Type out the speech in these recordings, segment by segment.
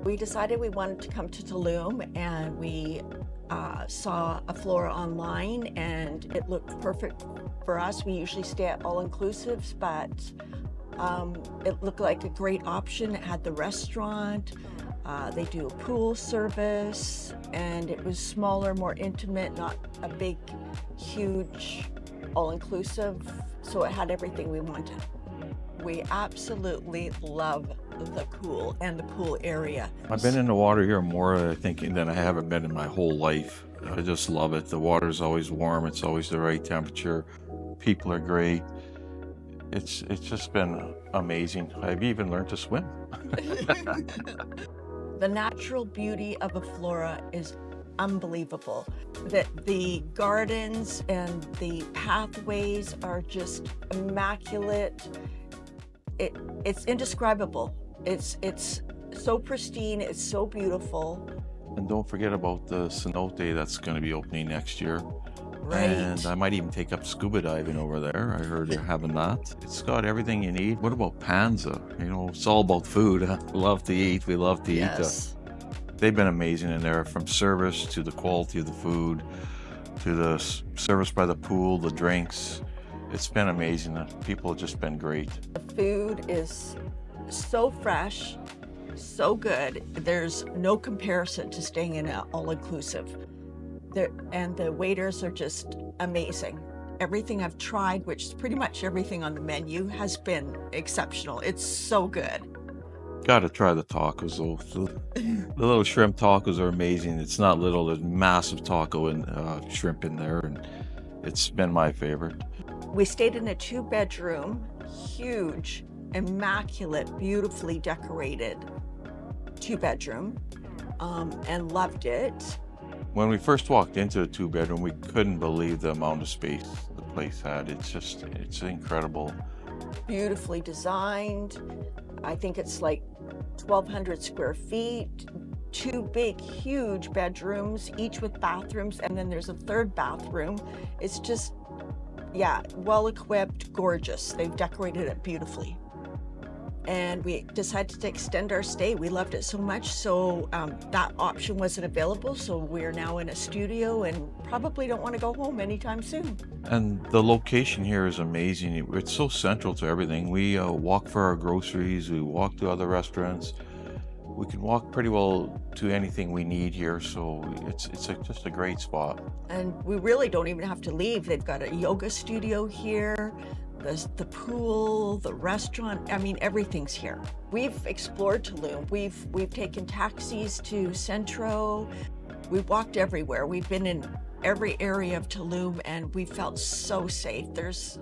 We decided we wanted to come to Tulum, and we saw Aflora online, and it looked perfect for us. We usually stay at all-inclusives, but it looked like a great option. It had the restaurant, they do a pool service, and it was smaller, more intimate, not a big, huge all-inclusive, so it had everything we wanted. We absolutely love the pool and the pool area. I've been in the water here more, I think, than I haven't been in my whole life. I just love it. The water's always warm. It's always the right temperature. People are great. It's just been amazing. I've even learned to swim. The natural beauty of Aflora is unbelievable. That the gardens and the pathways are just immaculate. It's indescribable. It's so pristine, it's so beautiful. And don't forget about the cenote that's going to be opening next year. Right. And I might even take up scuba diving over there. I heard they're having that. It's got everything you need. What about Panza? You know, it's all about food. We love to eat. We love to Yes. eat. They've been amazing in there, from service to the quality of the food, to the service by the pool, the drinks. It's been amazing. The people have just been great. The food is so fresh, so good. There's no comparison to staying in an all-inclusive. And the waiters are just amazing. Everything I've tried, which is pretty much everything on the menu, has been exceptional. It's so good. Gotta try the tacos though. The little shrimp tacos are amazing. It's not little, there's massive taco and shrimp in there, and it's been my favorite. We stayed in a 2-bedroom, huge, immaculate, beautifully decorated 2-bedroom, and loved it. When we first walked into the 2-bedroom, we couldn't believe the amount of space the place had. It's incredible. Beautifully designed. I think it's like 1,200 square feet, 2 big, huge bedrooms, each with bathrooms, and then there's a 3rd bathroom. It's just, yeah, well equipped, gorgeous. They've decorated it beautifully. And we decided to extend our stay. We loved it so much, so that option wasn't available, so we're now in a studio and probably don't want to go home anytime soon. And the location here is amazing. It's so central to everything. We walk for our groceries, we walk to other restaurants. We can walk pretty well to anything we need here, so it's just a great spot. And we really don't even have to leave. They've got a yoga studio here, the pool, the restaurant. I mean, everything's here. We've explored Tulum. We've taken taxis to Centro. We've walked everywhere. We've been in every area of Tulum, and we felt so safe. There's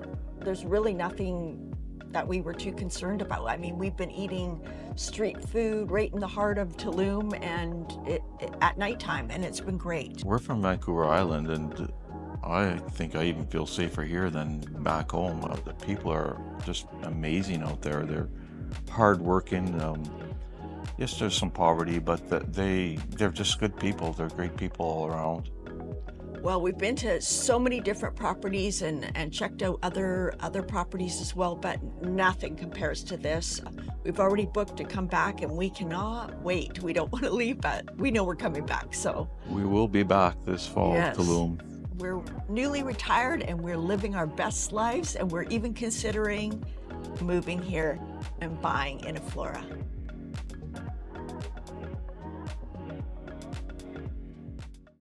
really nothing that we were too concerned about. I mean, we've been eating street food right in the heart of Tulum, and at nighttime, and it's been great. We're from Vancouver Island, and I think I even feel safer here than back home. The people are just amazing out there. They're hardworking. Yes, there's some poverty, but they're just good people. They're great people all around. Well, we've been to so many different properties and checked out other properties as well, but nothing compares to this. We've already booked to come back, and we cannot wait. We don't want to leave, but we know we're coming back, so. We will be back this fall, Yes. Tulum. We're newly retired, and we're living our best lives, and we're even considering moving here and buying in Aflora.